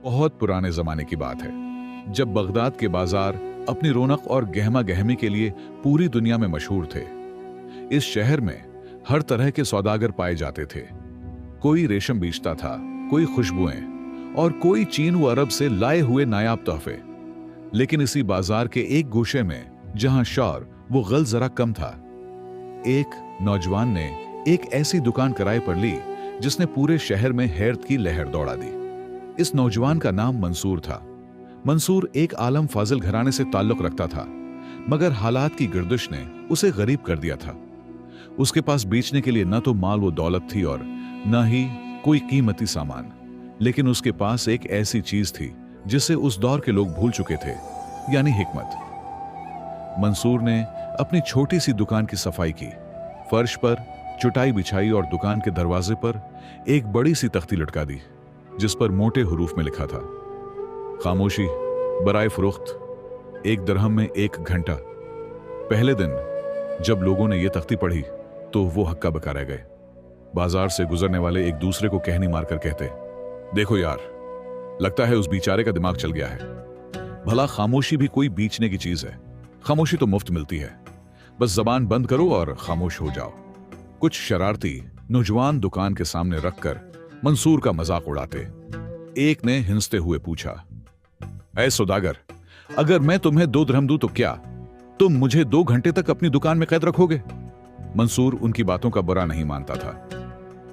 बहुत पुराने जमाने की बात है, जब बगदाद के बाजार अपनी रौनक और गहमा गहमी के लिए पूरी दुनिया में मशहूर थे। इस शहर में हर तरह के सौदागर पाए जाते थे। कोई रेशम बेचता था, कोई खुशबुएं और कोई चीन व अरब से लाए हुए नायाब तोहफे। लेकिन इसी बाजार के एक गोशे में, जहां शौर वो गल जरा कम था, एक नौजवान ने एक ऐसी दुकान किराए पर ली जिसने पूरे शहर में हैरत की लहर दौड़ा दी। इस नौजवान का नाम मंसूर था। मंसूर एक आलम फाजिल घराने से ताल्लुक रखता था, मगर हालात की गर्दिश ने उसे गरीब कर दिया था। उसके पास बेचने के लिए न तो माल व दौलत थी और न ही कोई कीमती सामान, लेकिन उसके पास एक ऐसी चीज थी जिसे उस दौर के लोग भूल चुके थे, यानी हिकमत। मंसूर ने अपनी छोटी सी दुकान की सफाई की, फर्श पर चटाई बिछाई और दुकान के दरवाजे पर एक बड़ी सी तख्ती लटका दी जिस पर मोटे हरूफ में लिखा था, खामोशी बराए फरोख्त, 1 दिरहम में 1 घंटा। पहले दिन जब लोगों ने यह तख्ती पढ़ी तो वो हक्का बक्का रह गए। बाजार से गुजरने वाले एक दूसरे को कहनी मारकर कहते, देखो यार, लगता है उस बेचारे का दिमाग चल गया है। भला खामोशी भी कोई बेचने की चीज है? खामोशी तो मुफ्त मिलती है, बस जबान बंद करो और खामोश हो जाओ। कुछ शरारती नौजवान दुकान के सामने रखकर मंसूर का मजाक उड़ाते। एक ने हिंसते हुए पूछा, ऐ सौदागर, अगर मैं तुम्हें 2 दिरहम दूं तो क्या तुम मुझे 2 घंटे तक अपनी दुकान में कैद रखोगे? मंसूर उनकी बातों का बुरा नहीं मानता था।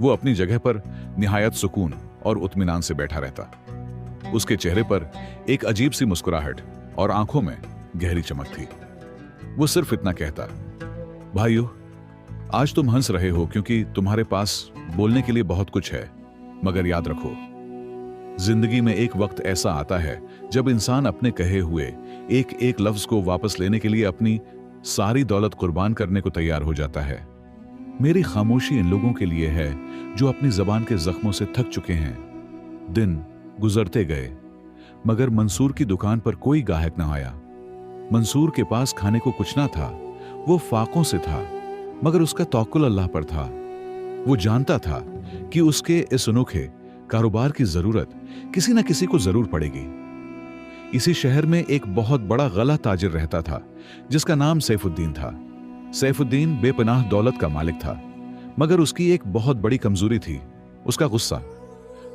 वो अपनी जगह पर निहायत सुकून और इत्मीनान से बैठा रहता। उसके चेहरे पर एक अजीब सी मुस्कुराहट और आंखों में गहरी चमक थी। वो सिर्फ इतना कहता, भाइयों, आज तुम हंस रहे हो क्योंकि तुम्हारे पास बोलने के लिए बहुत कुछ है, मगर याद रखो, जिंदगी में एक वक्त ऐसा आता है जब इंसान अपने कहे हुए एक एक लफ्ज को वापस लेने के लिए अपनी सारी दौलत कुर्बान करने को तैयार हो जाता है। मेरी खामोशी इन लोगों के लिए है जो अपनी जबान के जख्मों से थक चुके हैं। दिन गुजरते गए, मगर मंसूर की दुकान पर कोई गाहक न आया। मंसूर के पास खाने को कुछ ना था, वो फाकों से था, मगर उसका तवक्कुल अल्लाह पर था। वो जानता था कि उसके इस अनोखे कारोबार की जरूरत किसी न किसी को जरूर पड़ेगी। इसी शहर में एक बहुत बड़ा गला ताजिर रहता था जिसका नाम सैफुद्दीन था। सैफुद्दीन बेपनाह दौलत का मालिक था, मगर उसकी एक बहुत बड़ी कमजोरी थी, उसका गुस्सा।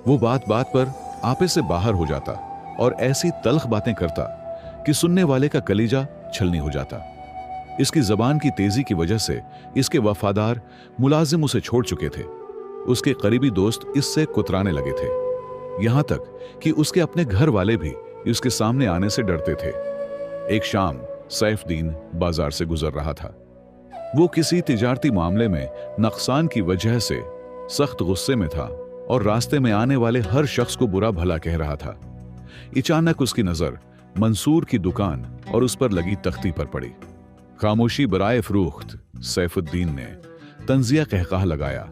वो बात बात पर आपे से बाहर हो जाता और ऐसी तल्ख बातें करता कि सुनने वाले का कलीजा छलनी हो जाता। इसकी जबान की तेजी की वजह से इसके वफादार मुलाजिम उसे छोड़ चुके थे। उसके करीबी दोस्त इससे कुतराने लगे थे, यहां तक कि उसके अपने घर वाले भी उसके सामने आने से डरते थे। एक शाम सैफुद्दीन बाजार से गुजर रहा था। वो किसी तिजारती मामले में नुकसान की वजह से सख्त गुस्से में था और रास्ते में आने वाले हर शख्स को बुरा भला कह रहा था। अचानक उसकी नजर मंसूर की दुकान और उस पर लगी तख्ती पर पड़ी। खामोशी बराए फरोख्त, सैफुद्दीन ने तंजिया कहकहा लगाया।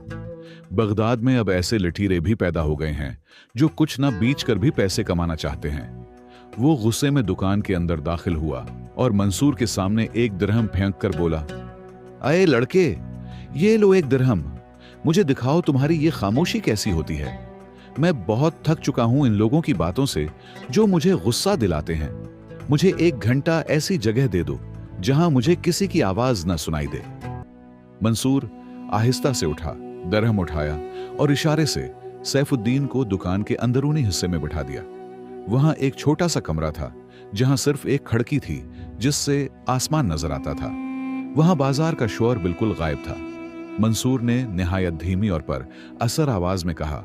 बगदाद में अब ऐसे लठीरे भी पैदा हो गए हैं जो कुछ न बीच कर भी पैसे कमाना चाहते हैं। वो गुस्से में दुकान के अंदर दाखिल हुआ और मंसूर के सामने 1 दिरहम फेंक कर बोला, अये लड़के, ये लो 1 दिरहम, मुझे दिखाओ तुम्हारी ये खामोशी कैसी होती है। मैं बहुत थक चुका हूं इन लोगों की बातों से जो मुझे गुस्सा दिलाते हैं। मुझे 1 घंटा ऐसी जगह दे दो जहां मुझे किसी की आवाज न सुनाई दे। मंसूर आहिस्ता से उठा, दरहम उठाया और इशारे से सैफुद्दीन को दुकान के अंदरूनी हिस्से में बिठा दिया। वहां एक छोटा सा कमरा था जहां सिर्फ एक खिड़की थी जिससे आसमान नजर आता था। वहां बाजार का शोर बिल्कुल गायब था। मंसूर ने निहायत धीमी और पर असर आवाज में कहा,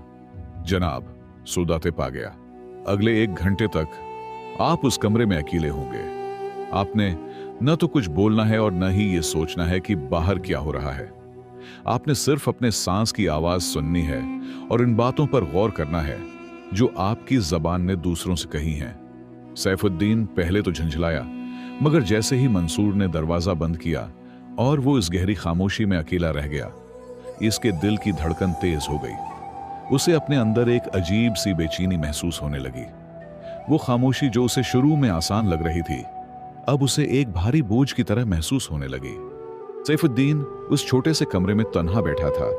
जनाब, सौदा ते पा गया। अगले 1 घंटे तक आप उस कमरे में अकेले होंगे। आपने न तो कुछ बोलना है और न ही यह सोचना है कि बाहर क्या हो रहा है। आपने सिर्फ अपने सांस की आवाज सुननी है और इन बातों पर गौर करना है जो आपकी जबान ने दूसरों से कही हैं। सैफुद्दीन पहले तो झंझलाया, मगर जैसे ही मंसूर ने दरवाजा बंद किया और वो इस गहरी खामोशी में अकेला रह गया, इसके दिल की धड़कन तेज हो गई। उसे अपने अंदर एक अजीब सी बेचैनी महसूस होने लगी। वो खामोशी जो उसे शुरू में आसान लग रही थी, अब उसे एक भारी बोझ की तरह महसूस होने लगी। सैफुद्दीन उस छोटे से कमरे में तन्हा बैठा था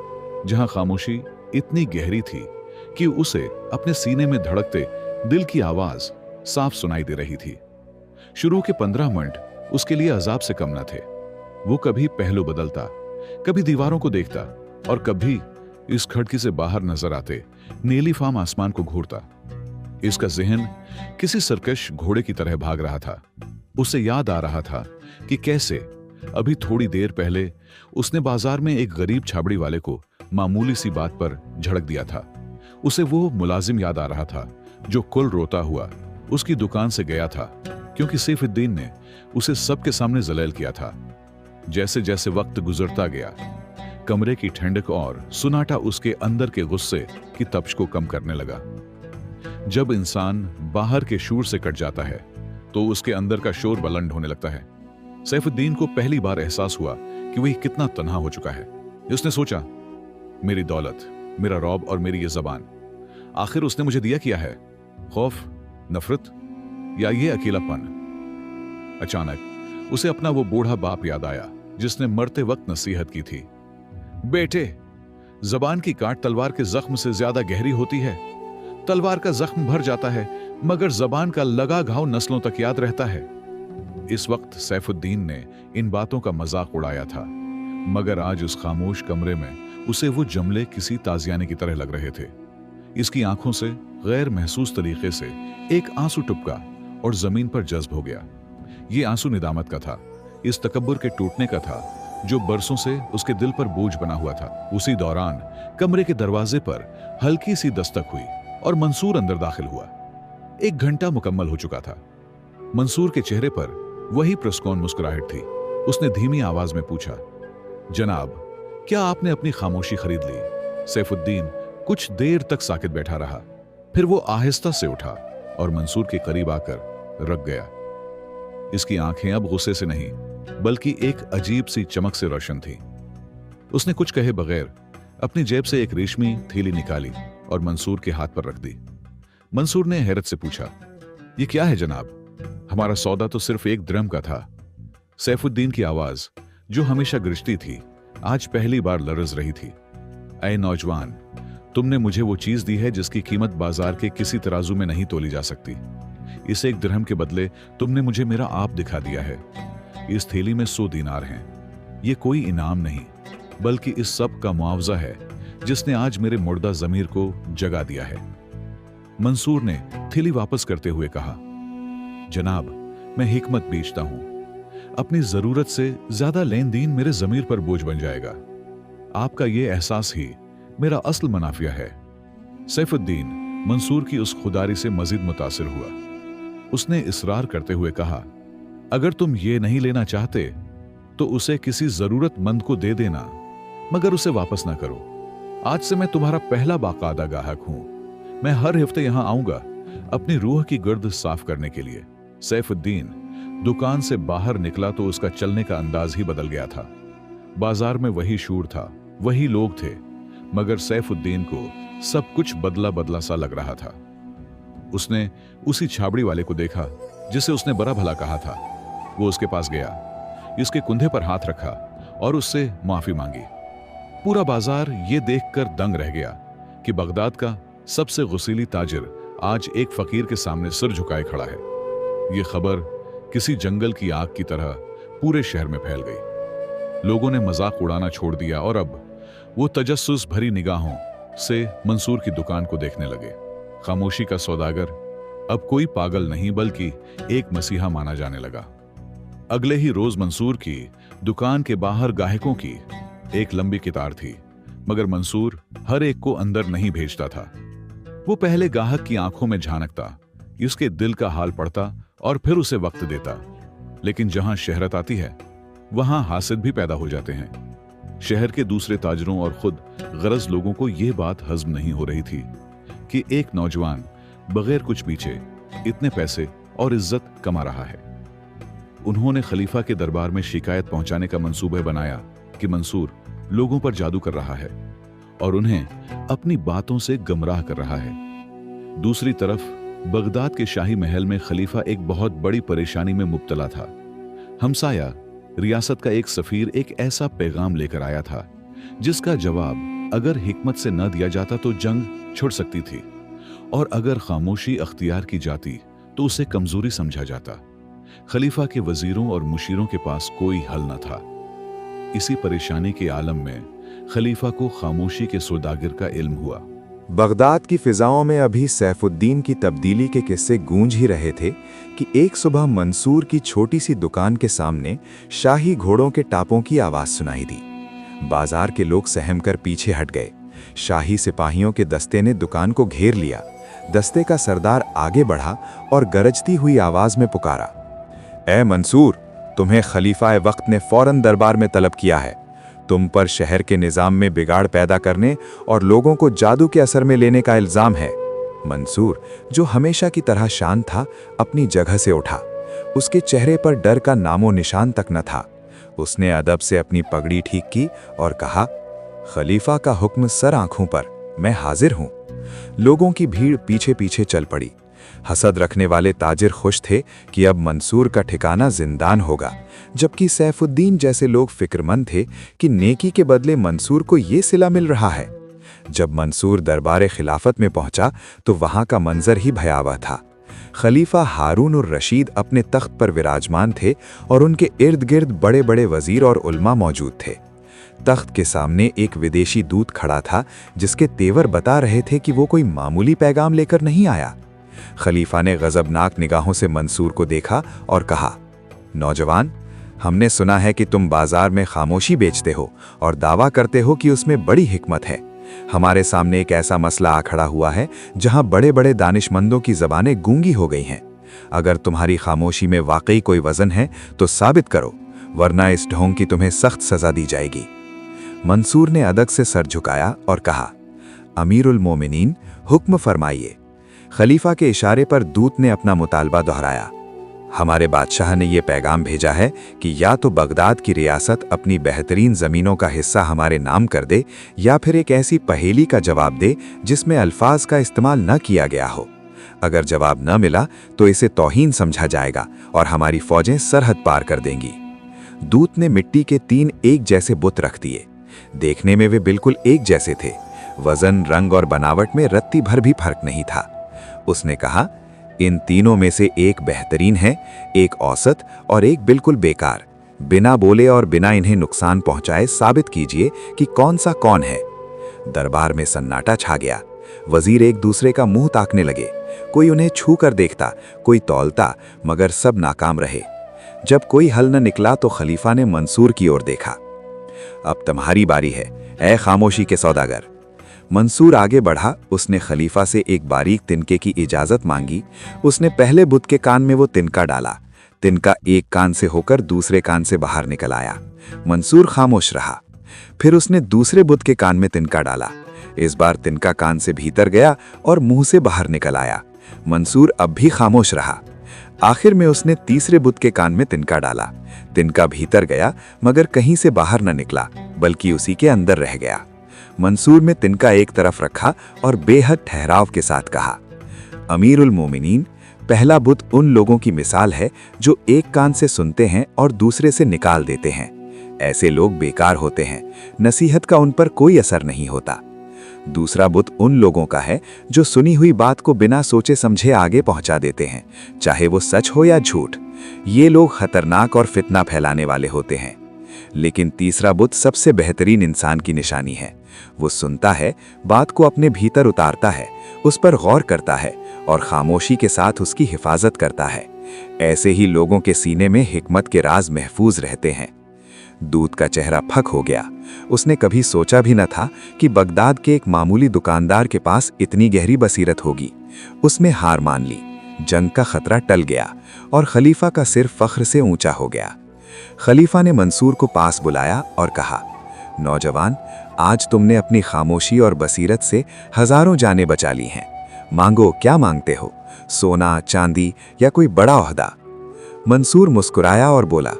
जहां खामोशी इतनी गहरी थी कि उसे अपने सीने में धड़कते दिल की आवाज साफ सुनाई दे रही थी। शुरू के 15 मिनट उसके लिए अजाब से कम न थे। वो कभी पहलू बदलता, कभी दीवारों को देखता और कभी इस खिड़की से बाहर नजर आते नीलीफाम आसमान को घूरता। इसका जहन किसी सरकश घोड़े की तरह भाग रहा था। उसे याद आ रहा था कि कैसे अभी थोड़ी देर पहले उसने बाजार में एक गरीब छाबड़ी वाले को मामूली सी बात पर झड़क दिया था। उसे वो मुलाजिम याद आ रहा था जो कुल रोता हुआ उसकी दुकान से गया था क्योंकि सैफुद्दीन ने उसे सबके सामने जलील किया था। जैसे जैसे वक्त गुजरता गया, कमरे की ठंडक और सुनाटा उसके अंदर के गुस्से की तपिश को कम करने लगा। जब इंसान बाहर के शोर से कट जाता है तो उसके अंदर का शोर बुलंद होने लगता है। सैफुद्दीन को पहली बार एहसास हुआ कि वह कितना तन्हा हो चुका है। उसने सोचा, मेरी दौलत, मेरा रौब और मेरी ये जबान, आखिर उसने मुझे दिया क्या है? खौफ, नफरत या ये अकेलापन? अचानक उसे अपना वो बूढ़ा बाप याद आया जिसने मरते वक्त नसीहत की थी, बेटे, जबान की काट तलवार के जख्म से ज्यादा गहरी होती है। तलवार का जख्म भर जाता है मगर जबान का लगा घाव नस्लों तक याद रहता है। इस वक्त सैफुद्दीन ने इन बातों का मजाक उड़ाया था, मगर आज उस खामोश कमरे में उसे वो जुमले किसी ताजियाने की तरह लग रहे थे। इसकी आंखों से गैर महसूस तरीके से एक आंसू टपका और जमीन पर जज्ब हो गया। ये आंसू निदामत का था, इस तकब्बुर के टूटने का था जो बरसों से उसके दिल पर बोझ बना हुआ था। उसी दौरान कमरे के दरवाजे पर हल्की सी दस्तक हुई और मंसूर अंदर दाखिल हुआ। 1 घंटा मुकम्मल हो चुका था। मंसूर के चेहरे पर वही पुरस्कौन मुस्कुराहट थी। उसने धीमी आवाज में पूछा, जनाब, क्या आपने अपनी खामोशी खरीद ली? सैफुद्दीन कुछ देर तक साकित बैठा रहा, फिर वो आहिस्ता से उठा और मंसूर के करीब आकर रख गया। इसकी आंखें अब गुस्से से नहीं बल्कि एक अजीब सी चमक से रोशन थी। उसने कुछ कहे बगैर अपनी जेब से एक रेशमी थैली निकाली और मंसूर के हाथ पर रख दी। मंसूर ने हैरत से पूछा, ये क्या है जनाब? हमारा सौदा तो सिर्फ 1 दिरहम का था। सैफुद्दीन की आवाज, जो हमेशा गिरजती थी, आज पहली बार लरज रही थी। ऐ नौजवान, तुमने मुझे वो चीज दी है जिसकी कीमत बाजार के किसी तराजू में नहीं तोली जा सकती। इस 1 दिरहम के बदले तुमने मुझे मेरा आप दिखा दिया है। इस थैली में 100 दीनार हैं। ये कोई इनाम नहीं बल्कि इस सब का मुआवजा है जिसने आज मेरे मुर्दा जमीर को जगा दिया है। मंसूर ने थैली वापस करते हुए कहा, जनाब, मैं हिकमत बेचता हूं। अपनी जरूरत से ज्यादा लेन देन मेरे जमीर पर बोझ बन जाएगा। आपका यह एहसास ही मेरा असल मुनाफिया है। सैफुद्दीन मंसूर की उस खुदारी से मजीद मुतासिर हुआ। उसने इसरार करते हुए कहा, अगर तुम ये नहीं लेना चाहते तो उसे किसी जरूरतमंद को दे देना, मगर उसे वापस ना करो। आज से मैं तुम्हारा पहला बाकायदा गाहक हूं। मैं हर हफ्ते यहां आऊंगा अपनी रूह की गर्द साफ करने के लिए। सैफुद्दीन दुकान से बाहर निकला तो उसका चलने का अंदाज ही बदल गया था। बाजार में वही शोर था, वही लोग थे, मगर सैफुद्दीन को सब कुछ बदला बदला सा लग रहा था। उसने उसी छाबड़ी वाले को देखा जिसे उसने बड़ा भला कहा था। वो उसके पास गया, इसके कुंधे पर हाथ रखा और उससे माफी मांगी। पूरा बाजार ये देखकर दंग रह गया कि बगदाद का सबसे गुस्सीली ताजिर आज एक फकीर के सामने सिर झुकाए खड़ा है। ये खबर किसी जंगल की आग की तरह पूरे शहर में फैल गई। लोगों ने मजाक उड़ाना छोड़ दिया और अब वो तजस्सुस भरी निगाहों से मंसूर की दुकान को देखने लगे। खामोशी का सौदागर अब कोई पागल नहीं बल्कि एक मसीहा माना जाने लगा। अगले ही रोज मंसूर की दुकान के बाहर गाहकों की एक लंबी कतार थी, मगर मंसूर हर एक को अंदर नहीं भेजता था। वो पहले गाहक की आंखों में झांकता, इसके दिल का हाल पढ़ता और फिर उसे वक्त देता। लेकिन जहां शहरत आती है वहां हासिद भी पैदा हो जाते हैं। शहर के दूसरे ताजरों और खुद गरज लोगों को यह बात हजम नहीं हो रही थी कि एक नौजवान बगैर कुछ पीछे इतने पैसे और इज्जत कमा रहा है। उन्होंने खलीफा के दरबार में शिकायत पहुंचाने का मंसूबा बनाया कि मंसूर लोगों पर जादू कर रहा है और उन्हें अपनी बातों से गुमराह कर रहा है। दूसरी तरफ बगदाद के शाही महल में खलीफा एक बहुत बड़ी परेशानी में मुब्तला था। हमसाया रियासत का एक सफीर एक ऐसा पैगाम लेकर आया था जिसका जवाब अगर हिकमत से न दिया जाता तो जंग छिड़ सकती थी और अगर खामोशी अख्तियार की जाती तो उसे कमजोरी समझा जाता। खलीफा के वजीरों और मुशीरों के पास कोई हल न था। इसी परेशानी के आलम में खलीफा को खामोशी के सौदागर का इल्म हुआ। बगदाद की फिजाओं में अभी सैफुद्दीन की तब्दीली के किस्से गूंज ही रहे थे कि एक सुबह मंसूर की छोटी सी दुकान के सामने शाही घोड़ों के टापों की आवाज सुनाई दी। बाजार के लोग सहम कर पीछे हट गए। शाही सिपाहियों के दस्ते ने दुकान को घेर लिया। दस्ते का सरदार आगे बढ़ा और गरजती हुई आवाज में पुकारा, ए मंसूर, तुम्हें खलीफा वक्त ने फौरन दरबार में तलब किया है। तुम पर शहर के निजाम में बिगाड़ पैदा करने और लोगों को जादू के असर में लेने का इल्जाम है। मंसूर, जो हमेशा की तरह शांत था, अपनी जगह से उठा। उसके चेहरे पर डर का नामो निशान तक न था। उसने अदब से अपनी पगड़ी ठीक की और कहा, खलीफा का हुक्म सर आंखों पर, मैं हाजिर हूं। लोगों की भीड़ पीछे पीछे चल पड़ी। हसद रखने वाले ताजिर खुश थे कि अब मंसूर का ठिकाना जिंदान होगा, जबकि सैफुद्दीन जैसे लोग फिक्रमंद थे कि नेकी के बदले मंसूर को ये सिला मिल रहा है। जब मंसूर दरबार खिलाफत में पहुंचा तो वहां का मंजर ही भयावह था। खलीफा हारून और रशीद अपने तख्त पर विराजमान थे और उनके इर्द गिर्द बड़े बड़े वजीर और उल्मा मौजूद थे। तख्त के सामने एक विदेशी दूत खड़ा था, जिसके तेवर बता रहे थे कि वो कोई मामूली पैगाम लेकर नहीं आया। खलीफा ने गजबनाक निगाहों से मंसूर को देखा और कहा, नौजवान, हमने सुना है कि तुम बाजार में खामोशी बेचते हो और दावा करते हो कि उसमें बड़ी हिकमत है। हमारे सामने एक ऐसा मसला आ खड़ा हुआ है जहां बड़े बड़े दानिशमंदों की जबानें गूंगी हो गई हैं। अगर तुम्हारी खामोशी में वाकई कोई वजन है तो साबित करो, वरना इस ढोंग की तुम्हें सख्त सजा दी जाएगी। मंसूर ने अदब से सर झुकाया और कहा, अमीरुल मोमिनीन, हुक्म फरमाइए। खलीफा के इशारे पर दूत ने अपना मुतालबा दोहराया। हमारे बादशाह ने यह पैगाम भेजा है कि या तो बगदाद की रियासत अपनी बेहतरीन ज़मीनों का हिस्सा हमारे नाम कर दे, या फिर एक ऐसी पहेली का जवाब दे जिसमें अल्फाज का इस्तेमाल न किया गया हो। अगर जवाब न मिला तो इसे तौहीन समझा जाएगा और हमारी फौजें सरहद पार कर देंगी। दूत ने मिट्टी के 3 एक जैसे बुत रख दिए। देखने में वे बिल्कुल एक जैसे थे। वजन, रंग और बनावट में रत्ती भर भी फर्क नहीं था। उसने कहा, इन तीनों में से एक बेहतरीन है, एक औसत और एक बिल्कुल बेकार। बिना बोले और बिना इन्हें नुकसान पहुंचाए साबित कीजिए कि कौन सा कौन है। दरबार में सन्नाटा छा गया। वजीर एक दूसरे का मुंह ताकने लगे। कोई उन्हें छू कर देखता, कोई तौलता, मगर सब नाकाम रहे। जब कोई हल न निकला तो खलीफा ने मंसूर की ओर देखा। अब तुम्हारी बारी है, ऐ खामोशी के सौदागर। मंसूर आगे बढ़ा। उसने खलीफा से एक बारीक तिनके की इजाजत मांगी। उसने पहले बुत के कान में वो तिनका डाला। तिनका एक कान से होकर दूसरे कान से बाहर निकल आया। मंसूर खामोश रहा। फिर उसने दूसरे बुत के कान में तिनका डाला। इस बार तिनका कान से भीतर गया और मुंह से बाहर निकल आया। मंसूर अब भी खामोश रहा। आखिर में उसने तीसरे बुत के कान में तिनका डाला। तिनका भीतर गया, मगर कहीं से बाहर न निकला, बल्कि उसी के अंदर रह गया। मंसूर ने तिनका एक तरफ रखा और बेहद ठहराव के साथ कहा, अमीरुल मोमिनीन, पहला बुत उन लोगों की मिसाल है जो एक कान से सुनते हैं और दूसरे से निकाल देते हैं। ऐसे लोग बेकार होते हैं, नसीहत का उन पर कोई असर नहीं होता। दूसरा बुत उन लोगों का है जो सुनी हुई बात को बिना सोचे समझे आगे पहुंचा देते हैं, चाहे वो सच हो या झूठ। ये लोग खतरनाक और फितना फैलाने वाले होते हैं। लेकिन तीसरा बुत सबसे बेहतरीन इंसान की निशानी है। वो सुनता है, बात को अपने भीतर उतारता है, उस पर गौर करता है और खामोशी के साथ उसकी हिफाजत करता है। ऐसे ही लोगों के सीने में हिकमत के राज महफूज रहते हैं। दूत का चेहरा फक हो गया। उसने कभी सोचा भी न था कि बगदाद के एक मामूली दुकानदार के पास इतनी गहरी बसीरत होगी। उसने हार मान ली। जंग का खतरा टल गया और खलीफा का सिर फख्र से ऊंचा हो गया। खलीफा ने मंसूर को पास बुलाया और कहा, नौजवान, आज तुमने अपनी खामोशी और बसीरत से हजारों जानें बचा ली हैं। मांगो, क्या मांगते हो? सोना, चांदी या कोई बड़ा ओहदा? मंसूर मुस्कुराया और बोला,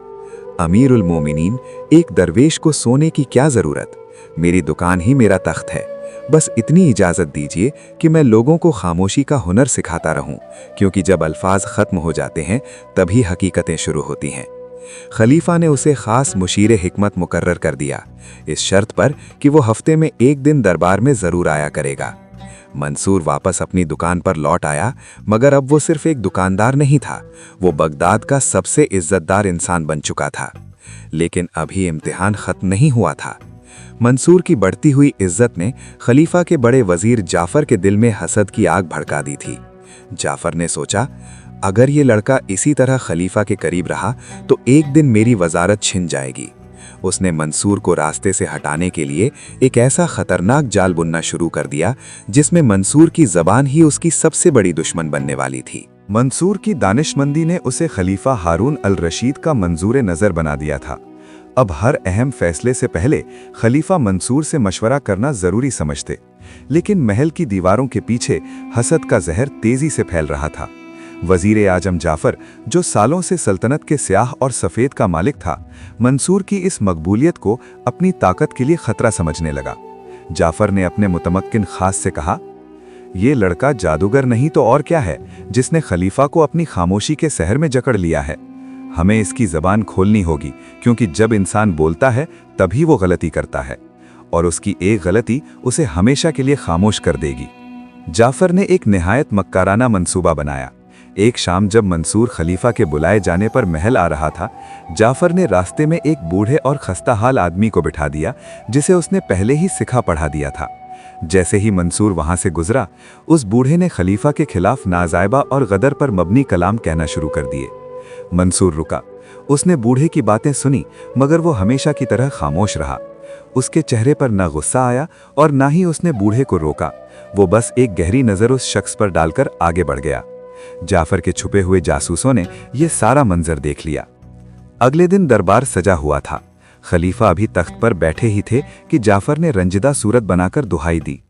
अमीरुल मोमिनीन, एक दरवेश को सोने की क्या जरूरत? मेरी दुकान ही मेरा तख्त है। बस इतनी इजाजत दीजिए कि मैं लोगों को खामोशी का हुनर सिखाता रहूं, क्योंकि जब अल्फाज खत्म हो जाते हैं तभी हकीकतें शुरू होती हैं। खलीफा ने उसे खास मुशीर हिकमत मुकर्रर कर दिया, इस शर्त पर कि वो हफ्ते में एक दिन दरबार में जरूर आया करेगा। मंसूर वापस अपनी दुकान पर लौट आया, मगर अब वो सिर्फ एक दुकानदार नहीं था, वो बगदाद का सबसे इज्जतदार इंसान बन चुका था। लेकिन अभी इम्तिहान खत्म नहीं हुआ था। मंसूर की बढ़ती हुई इज्जत ने खलीफा के बड़े वजीर जाफर के दिल में हसद की आग भड़का दी थी। जाफर ने सोचा, अगर ये लड़का इसी तरह खलीफा के करीब रहा तो एक दिन मेरी वजारत छिन जाएगी। उसने मंसूर को रास्ते से हटाने के लिए एक ऐसा खतरनाक जाल बुनना शुरू कर दिया जिसमें मंसूर की जबान ही उसकी सबसे बड़ी दुश्मन बनने वाली थी। मंसूर की दानिशमंदी ने उसे खलीफा हारून अल रशीद का मंजूर नज़र बना दिया था। अब हर अहम फैसले से पहले खलीफा मंसूर से मशवरा करना जरूरी समझते, लेकिन महल की दीवारों के पीछे हसद का जहर तेजी से फैल रहा था। वजीर आजम जाफर, जो सालों से सल्तनत के स्याह और सफ़ेद का मालिक था, मंसूर की इस मकबूलियत को अपनी ताकत के लिए खतरा समझने लगा। जाफर ने अपने मुतमक्किन खास से कहा, ये लड़का जादूगर नहीं तो और क्या है, जिसने खलीफा को अपनी खामोशी के शहर में जकड़ लिया है। हमें इसकी जबान खोलनी होगी, क्योंकि जब इंसान बोलता है तभी वो गलती करता है, और उसकी एक गलती उसे हमेशा के लिए खामोश कर देगी। जाफर ने एक निहायत मक्काराना मंसूबा बनाया। एक शाम जब मंसूर खलीफा के बुलाए जाने पर महल आ रहा था, जाफर ने रास्ते में एक बूढ़े और खस्ताहाल आदमी को बिठा दिया, जिसे उसने पहले ही सिखा पढ़ा दिया था। जैसे ही मंसूर वहां से गुजरा, उस बूढ़े ने खलीफा के खिलाफ नाजायबा और गदर पर मबनी कलाम कहना शुरू कर दिए। मंसूर रुका। उसने बूढ़े की बातें सुनी, मगर वो हमेशा की तरह खामोश रहा। उसके चेहरे पर न गुस्सा आया और ना ही उसने बूढ़े को रोका। वो बस एक गहरी नज़र उस शख्स पर डालकर आगे बढ़ गया। जाफर के छुपे हुए जासूसों ने यह सारा मंजर देख लिया। अगले दिन दरबार सजा हुआ था। खलीफा अभी तख्त पर बैठे ही थे कि जाफर ने रंजिदा सूरत बनाकर दुहाई दी,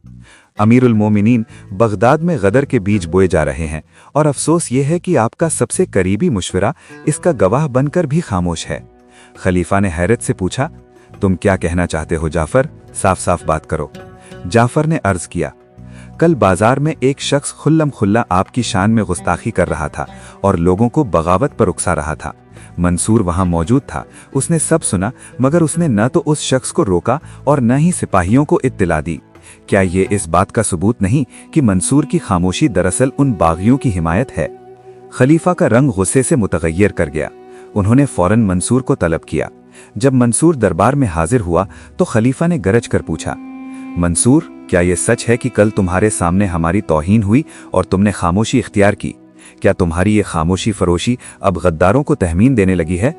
अमीरुल मोमिनीन, बगदाद में गदर के बीज बोए जा रहे हैं, और अफसोस ये है कि आपका सबसे करीबी मुशवरा इसका गवाह बनकर भी खामोश है। खलीफा ने हैरत से पूछा, तुम क्या कहना चाहते हो जाफर? साफ साफ बात करो। जाफर ने अर्ज किया, कल बाजार में एक शख्स खुल्लम खुल्ला आपकी शान में गुस्ताखी कर रहा था और लोगों को बगावत पर उकसा रहा था। मंसूर वहां मौजूद था। उसने सब सुना, मगर उसने न तो उस शख्स को रोका और न ही सिपाहियों को इत्तला दी। क्या ये इस बात का सबूत नहीं कि मंसूर की खामोशी दरअसल उन बागियों की हिमायत है? खलीफा का रंग गुस्से से मुतगय्यर कर गया। उन्होंने फौरन मंसूर को तलब किया। जब मंसूर दरबार में हाजिर हुआ तो खलीफा ने गरज कर पूछा, मंसूर, क्या यह सच है कि कल तुम्हारे सामने हमारी तौहीन हुई और तुमने खामोशी इख्तियार की? क्या तुम्हारी ये खामोशी फरोशी अब गद्दारों को तहमीन देने लगी है?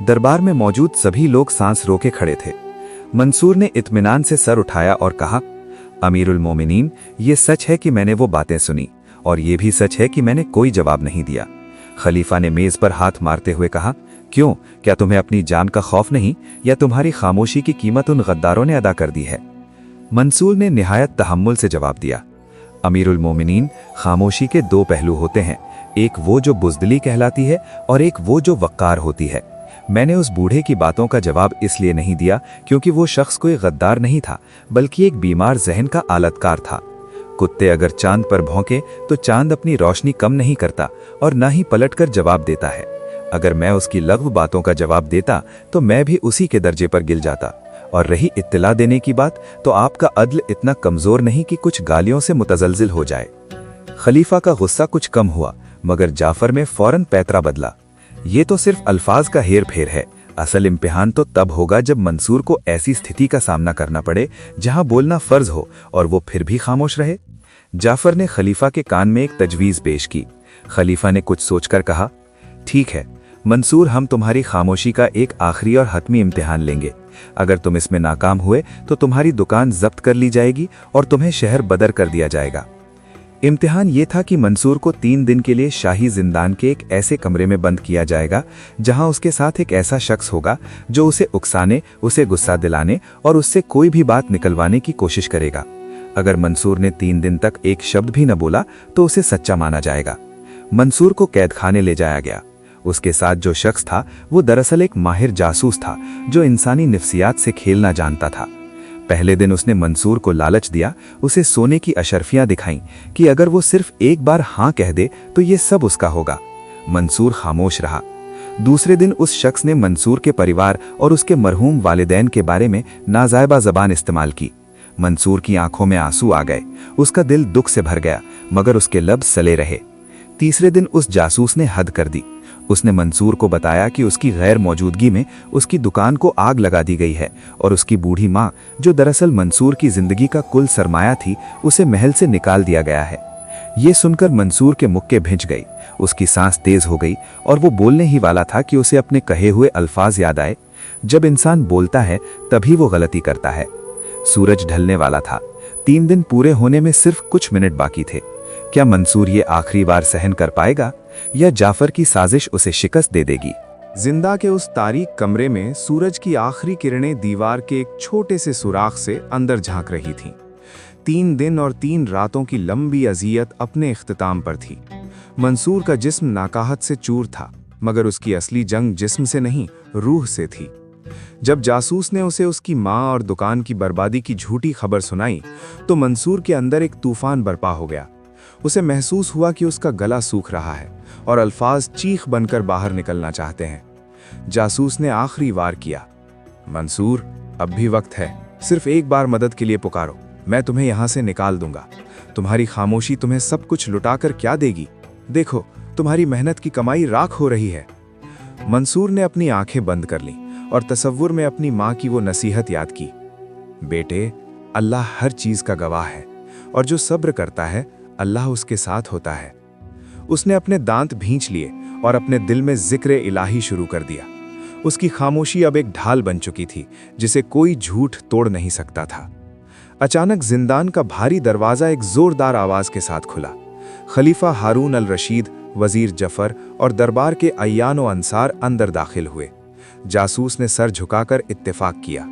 दरबार में मौजूद सभी लोग सांस रोके खड़े थे। मंसूर ने इत्मीनान से सर उठाया और कहा, अमीरुल मोमिनीन, ये सच है कि मैंने वो बातें सुनी, और ये भी सच है कि मैंने कोई जवाब नहीं दिया। खलीफा ने मेज पर हाथ मारते हुए कहा, क्यों? क्या तुम्हें अपनी जान का खौफ नहीं, या तुम्हारी खामोशी की कीमत उन गद्दारों ने अदा कर दी है? मंसूर ने निहायत तहम्मुल से जवाब दिया, अमीरुल मोमिनीन, खामोशी के दो पहलू होते हैं, एक वो जो बुज़दिली कहलाती है और एक वो जो वक़्कार होती है। मैंने उस बूढ़े की बातों का जवाब इसलिए नहीं दिया क्योंकि वो शख्स कोई गद्दार नहीं था, बल्कि एक बीमार जहन का आलतकार था। कुत्ते अगर चांद पर भौंके तो चांद अपनी रोशनी कम नहीं करता और ना ही पलटकर जवाब देता है। अगर मैं उसकी लग़्व बातों का जवाब देता तो मैं भी उसी के दर्जे पर गिर जाता। और रही इत्तला देने की बात, तो आपका अदल इतना कमज़ोर नहीं कि कुछ गालियों से मुतजलजिल हो जाए। खलीफा का गुस्सा कुछ कम हुआ, मगर जाफर में फौरन पैतरा बदला। ये तो सिर्फ अल्फाज का हेर फेर है, असल इम्तिहान तो तब होगा जब मंसूर को ऐसी स्थिति का सामना करना पड़े जहां बोलना फर्ज हो और वो फिर भी खामोश रहे। जाफर ने खलीफा के कान में एक तजवीज़ पेश की। खलीफा ने कुछ सोचकर कहा, ठीक है मंसूर, हम तुम्हारी खामोशी का एक आखिरी और हतमी इम्तिहान लेंगे। अगर तुम इसमें नाकाम हुए तो तुम्हारी दुकान जब्त कर ली जाएगी और तुम्हें शहर बदर कर दिया जाएगा। इम्तिहान ये था कि मंसूर को 3 दिन के लिए शाही जिंदान के एक ऐसे कमरे में बंद किया जाएगा जहां उसके साथ एक ऐसा शख्स होगा जो उसे उकसाने, उसे गुस्सा दिलाने और उससे कोई भी बात निकलवाने की कोशिश करेगा। अगर मंसूर ने 3 दिन तक एक शब्द भी न बोला तो उसे सच्चा माना जाएगा। मंसूर को कैद खाने ले जाया गया। उसके साथ जो शख्स था वो दरअसल एक माहिर जासूस था जो इंसानी नफ्सियात से खेलना जानता था। पहले दिन उसने मंसूर को लालच दिया, उसे सोने की अशर्फियां दिखाईं कि अगर वो सिर्फ एक बार हाँ कह दे तो ये सब उसका होगा। मंसूर खामोश रहा। दूसरे दिन उस शख्स ने मंसूर के परिवार और उसके मरहूम वालिदैन के बारे में नाजायबा ज़बान इस्तेमाल की। मंसूर की आंखों में आंसू आ गए। उसका दिल दुख से भर गया, मगर उसके लब सले रहे। तीसरे दिन उस जासूस ने हद कर दी। उसने मंसूर को बताया कि उसकी गैर मौजूदगी में उसकी दुकान को आग लगा दी गई है और उसकी बूढ़ी माँ, जो दरअसल मंसूर की जिंदगी का कुल सरमाया थी, उसे महल से निकाल दिया गया है। ये सुनकर मंसूर के मुक्के भिंच गई, उसकी सांस तेज हो गई और वो बोलने ही वाला था कि उसे अपने कहे हुए अल्फाज याद आए। जब इंसान बोलता है तभी वो गलती करता है। सूरज ढलने वाला था। 3 दिन पूरे होने में सिर्फ कुछ मिनट बाकी थे। क्या मंसूर ये आखिरी बार सहन कर पाएगा या जाफर की साजिश उसे शिकस्त दे देगी? जिंदा के उस तारीक कमरे में सूरज की आखिरी किरणें दीवार के एक छोटे से सुराख से अंदर झांक रही थीं। 3 दिन और 3 रातों की लंबी अजियत अपने इख्तिताम पर थी। मंसूर का जिस्म नाकाहत से चूर था, मगर उसकी असली जंग जिस्म से नहीं, रूह से थी। जब जासूस ने उसे उसकी माँ और दुकान की बर्बादी की झूठी खबर सुनाई, तो मंसूर के अंदर एक तूफान बरपा हो गया। उसे महसूस हुआ कि उसका गला सूख रहा है और अल्फाज चीख बनकर बाहर निकलना चाहते हैं। जासूस ने आखिरी वार किया, मंसूर, अब भी वक्त है। सिर्फ एक बार मदद के लिए पुकारो, मैं तुम्हें यहां से निकाल दूंगा। तुम्हारी खामोशी तुम्हें सब कुछ लुटाकर क्या देगी? देखो, तुम्हारी मेहनत की कमाई राख हो रही है। मंसूर ने अपनी आंखें बंद कर लीं और तसव्वुर में अपनी माँ की वो नसीहत याद की, बेटे, अल्लाह हर चीज का गवाह है और जो सब्र करता है अल्लाह उसके साथ होता है। उसने अपने दांत भींच लिए और अपने दिल में जिक्र इलाही शुरू कर दिया। उसकी खामोशी अब एक ढाल बन चुकी थी जिसे कोई झूठ तोड़ नहीं सकता था। अचानक जिंदान का भारी दरवाजा एक जोरदार आवाज के साथ खुला। खलीफा हारून अल रशीद, वजीर जफर और दरबार के अय्यान व अंसार अंदर दाखिल हुए। जासूस ने सर झुकाकर इत्तेफाक किया,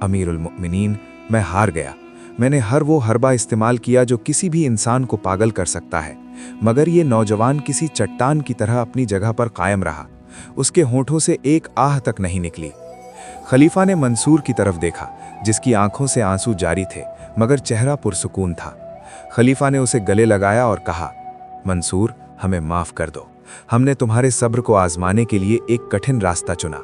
अमीरुल मुमिनीन, मैं हार गया। मैंने हर वो हरबा इस्तेमाल किया जो किसी भी इंसान को पागल कर सकता है, मगर ये नौजवान किसी चट्टान की तरह अपनी जगह पर कायम रहा। उसके होठों से एक आह तक नहीं निकली। खलीफा ने मंसूर की तरफ देखा, जिसकी आंखों से आंसू जारी थे, मगर चेहरा पुरसुकून था। खलीफा ने उसे गले लगाया और कहा, मंसूर, हमें माफ कर दो। हमने तुम्हारे सब्र को आजमाने के लिए एक कठिन रास्ता चुना।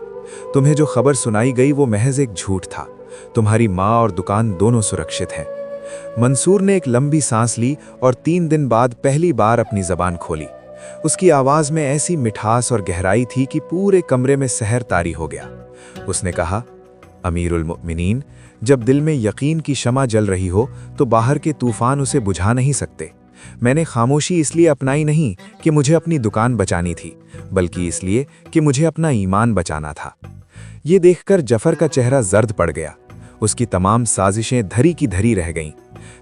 तुम्हें जो खबर सुनाई गई वो महज एक झूठ था। तुम्हारी माँ और दुकान दोनों सुरक्षित हैं। मंसूर ने एक लंबी सांस ली और 3 दिन बाद पहली बार अपनी जबान खोली। उसकी आवाज में ऐसी मिठास और गहराई थी कि पूरे कमरे में सहर तारी हो गया। उसने कहा, अमीरुल मुमिनीन, जब दिल में यकीन की शमा जल रही हो तो बाहर के तूफान उसे बुझा नहीं सकते। मैंने खामोशी इसलिए अपनाई नहीं कि मुझे अपनी दुकान बचानी थी, बल्कि इसलिए कि मुझे अपना ईमान बचाना था। ये देखकर जफर का चेहरा जर्द पड़ गया। उसकी तमाम साजिशें धरी की धरी रह गईं।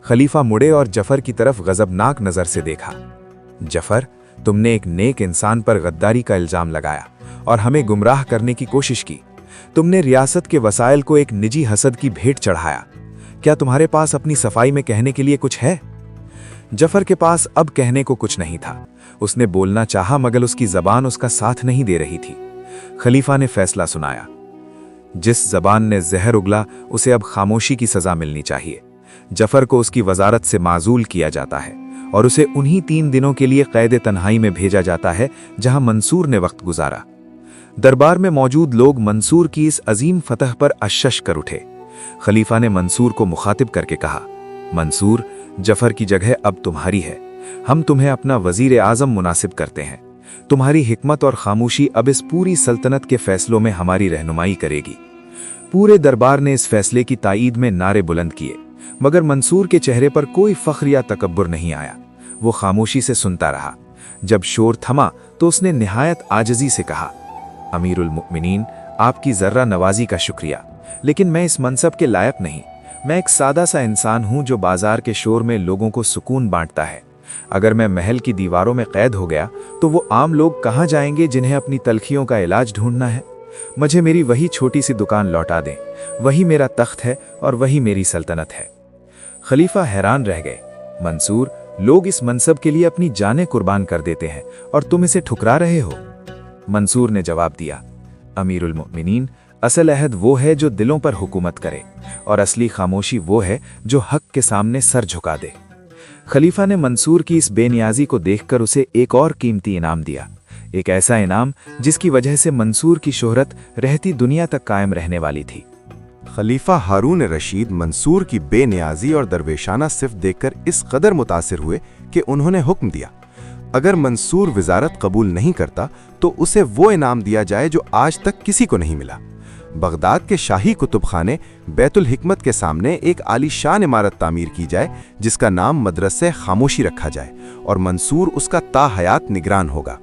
खलीफा मुड़े और जफर की तरफ गजबनाक नजर से देखा। जफर, तुमने एक नेक इंसान पर गद्दारी का इल्जाम लगाया और हमें गुमराह करने की कोशिश की। तुमने रियासत के वसाइल को एक निजी हसद की भेंट चढ़ाया। क्या तुम्हारे पास अपनी सफाई में कहने के लिए कुछ है? जफर के पास अब कहने को कुछ नहीं था। उसने बोलना चाहा, मगर उसकी जबान उसका साथ नहीं दे रही थी। खलीफा ने फैसला सुनाया, जिस जबान ने जहर उगला उसे अब खामोशी की सजा मिलनी चाहिए। जफर को उसकी वजारत से माजूल किया जाता है और उसे उन्हीं 3 दिनों के लिए कैद तन्हाई में भेजा जाता है जहां मंसूर ने वक्त गुजारा। दरबार में मौजूद लोग मंसूर की इस अजीम फतह पर अशश कर उठे। खलीफा ने मंसूर को मुखातिब करके कहा, मंसूर, जफर की जगह अब तुम्हारी है। हम तुम्हें अपना वजीर आजम मुनासिब करते हैं। तुम्हारी हिकमत और खामोशी अब इस पूरी सल्तनत के फैसलों में हमारी रहनुमाई करेगी। पूरे दरबार ने इस फैसले की ताईद में नारे बुलंद किए, मगर मंसूर के चेहरे पर कोई फख्र या तकब्बुर नहीं आया। वो खामोशी से सुनता रहा। जब शोर थमा तो उसने निहायत आजजी से कहा, अमीरुल मुमिनीन, आपकी जर्रा नवाजी का शुक्रिया, लेकिन मैं इस मनसब के लायक नहीं। मैं एक सादा सा इंसान हूं जो बाजार के शोर में लोगों को सुकून बांटता है। अगर मैं महल की दीवारों में कैद हो गया तो वो आम लोग कहाँ जाएंगे जिन्हें अपनी तलखियों का इलाज ढूंढना है? मुझे मेरी वही छोटी सी दुकान लौटा दें। वही मेरा तख्त है और वही मेरी सल्तनत है। खलीफा हैरान रह गए। मंसूर, लोग इस मनसब के लिए अपनी जानें कुर्बान कर देते हैं और तुम इसे ठुकरा रहे हो। मंसूर ने जवाब दिया, अमीरुल मुमिनीन, असल अहद वो है जो दिलों पर हुकूमत करे और असली खामोशी वो है जो हक के सामने सर झुका दे। खलीफा ने मंसूर की इस बेनियाजी को देखकर उसे एक और कीमती इनाम दिया, एक ऐसा इनाम जिसकी वजह से मंसूर की शोहरत रहती दुनिया तक कायम रहने वाली थी। खलीफा हारून रशीद मंसूर की बेनियाजी और दरवेशाना सिर्फ देखकर इस कदर मुतासिर हुए कि उन्होंने हुक्म दिया, अगर मंसूर वजारत कबूल नहीं करता तो उसे वो इनाम दिया जाए जो आज तक किसी को नहीं मिला। बगदाद के शाही कुतुब खाने बैतुल हिकमत के सामने एक आलीशान इमारत तामीर की जाए जिसका नाम मदरसे खामोशी रखा जाए और मंसूर उसका ताहयात निगरान होगा।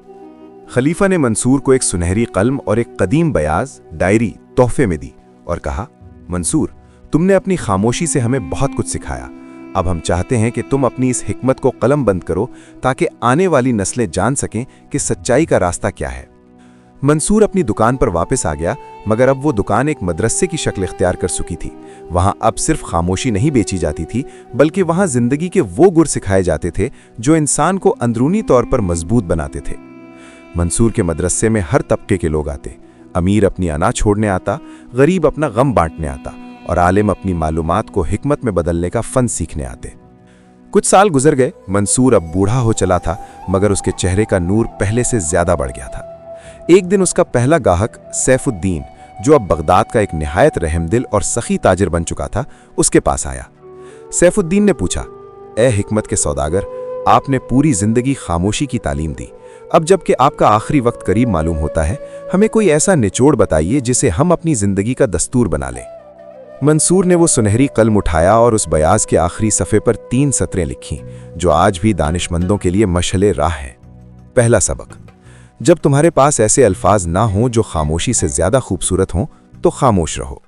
खलीफा ने मंसूर को एक सुनहरी कलम और एक कदीम बयाज डायरी तोहफे में दी और कहा, मंसूर, तुमने अपनी खामोशी से हमें बहुत कुछ सिखाया। अब हम चाहते हैं कि तुम अपनी इस हिकमत को कलम बंद करो ताकि आने वाली नस्लें जान सकें कि सच्चाई का रास्ता क्या है। मंसूर अपनी दुकान पर वापस आ गया, मगर अब वो दुकान एक मदरसे की शक्ल इख्तियार कर चुकी थी। वहां अब सिर्फ खामोशी नहीं बेची जाती थी, बल्कि वहां जिंदगी के वो गुर सिखाए जाते थे जो इंसान को अंदरूनी तौर पर मजबूत बनाते थे। मंसूर के मदरसे में हर तबके के लोग आते। अमीर अपनी अना छोड़ने आता, गरीब अपना गम बांटने आता और आलिम अपनी मालूमात को हिकमत में बदलने का फन सीखने आते। कुछ साल गुजर गए। मंसूर अब बूढ़ा हो चला था, मगर उसके चेहरे का नूर पहले से ज्यादा बढ़ गया था। एक दिन उसका पहला गाहक सैफुद्दीन, जो अब बगदाद का एक निहायत रहमदिल और सखी ताजिर बन चुका था, उसके पास आया। सैफुद्दीन ने पूछा, ए हिकमत के सौदागर, आपने पूरी जिंदगी खामोशी की तालीम दी। अब जबकि आपका आखिरी वक्त करीब मालूम होता है, हमें कोई ऐसा निचोड़ बताइए जिसे हम अपनी जिंदगी का दस्तूर बना लें। मंसूर ने वो सुनहरी कलम उठाया और उस बयाज के आखिरी सफ़े पर 3 सतरें लिखीं जो आज भी दानिशमंदों के लिए मशअले राह हैं। पहला सबक, जब तुम्हारे पास ऐसे अल्फाज ना हों जो खामोशी से ज्यादा खूबसूरत हों तो खामोश रहो।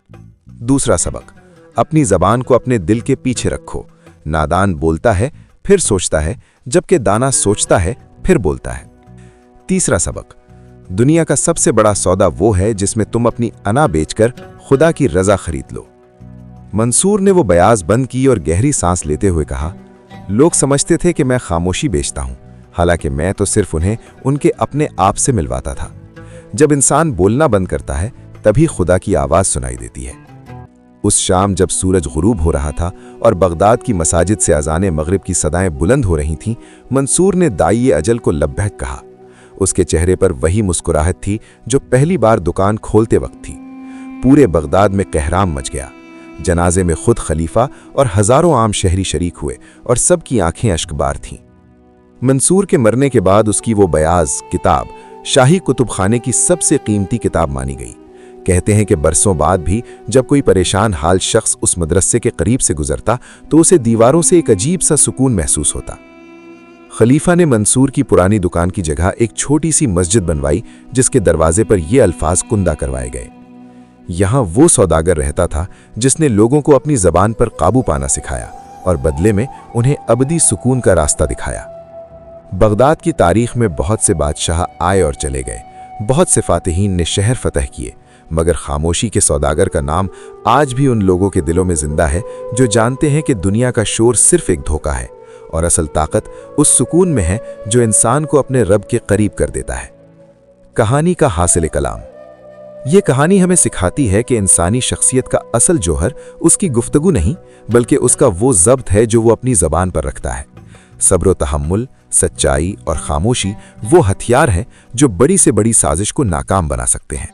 दूसरा सबक, अपनी जबान को अपने दिल के पीछे रखो। नादान बोलता है फिर सोचता है, जबकि दाना सोचता है फिर बोलता है। तीसरा सबक, दुनिया का सबसे बड़ा सौदा वो है जिसमें तुम अपनी अना बेचकर खुदा की रजा खरीद लो। मंसूर ने वो बयाज बंद की और गहरी सांस लेते हुए कहा, लोग समझते थे कि मैं खामोशी बेचता हूं, हालांकि मैं तो सिर्फ उन्हें उनके अपने आप से मिलवाता था। जब इंसान बोलना बंद करता है तभी खुदा की आवाज सुनाई देती है। उस शाम जब सूरज गुरूब हो रहा था और बगदाद की मसाजिद से अज़ाने मगरिब की सदाएं बुलंद हो रही थीं, मंसूर ने दाई अजल को लब्बैक कहा। उसके चेहरे पर वही मुस्कुराहट थी जो पहली बार दुकान खोलते वक्त थी। पूरे बगदाद में कहराम मच गया। जनाजे में खुद खलीफा और हजारों आम शहरी शरीक हुए और सबकी आंखें अश्कबार थीं। मंसूर के मरने के बाद उसकी वो बयाज किताब शाही कुतुब खाने की सबसे कीमती किताब मानी गई। कहते हैं कि बरसों बाद भी जब कोई परेशान हाल शख्स उस मदरसे के करीब से गुजरता तो उसे दीवारों से एक अजीब सा सुकून महसूस होता। खलीफा ने मंसूर की पुरानी दुकान की जगह एक छोटी सी मस्जिद बनवाई जिसके दरवाजे पर ये अल्फाज कुंदा करवाए गए, यहां वो सौदागर रहता था जिसने लोगों को अपनी जबान पर काबू पाना सिखाया और बदले में उन्हें अबदी सुकून का रास्ता दिखाया। बगदाद की तारीख में बहुत से बादशाह आए और चले गए, बहुत से फातिहीन ने शहर फतह किए, मगर खामोशी के सौदागर का नाम आज भी उन लोगों के दिलों में जिंदा है जो जानते हैं कि दुनिया का शोर सिर्फ एक धोखा है और असल ताकत उस सुकून में है जो इंसान को अपने रब के करीब कर देता है। कहानी का हासिल कलाम, ये कहानी हमें सिखाती है कि इंसानी शख्सियत का असल जौहर उसकी गुफ्तगू नहीं बल्कि उसका वो ज़ब्त है जो वो अपनी ज़बान पर रखता है। सब्र व तहम्मुल, सच्चाई और खामोशी वो हथियार हैं जो बड़ी से बड़ी साजिश को नाकाम बना सकते हैं।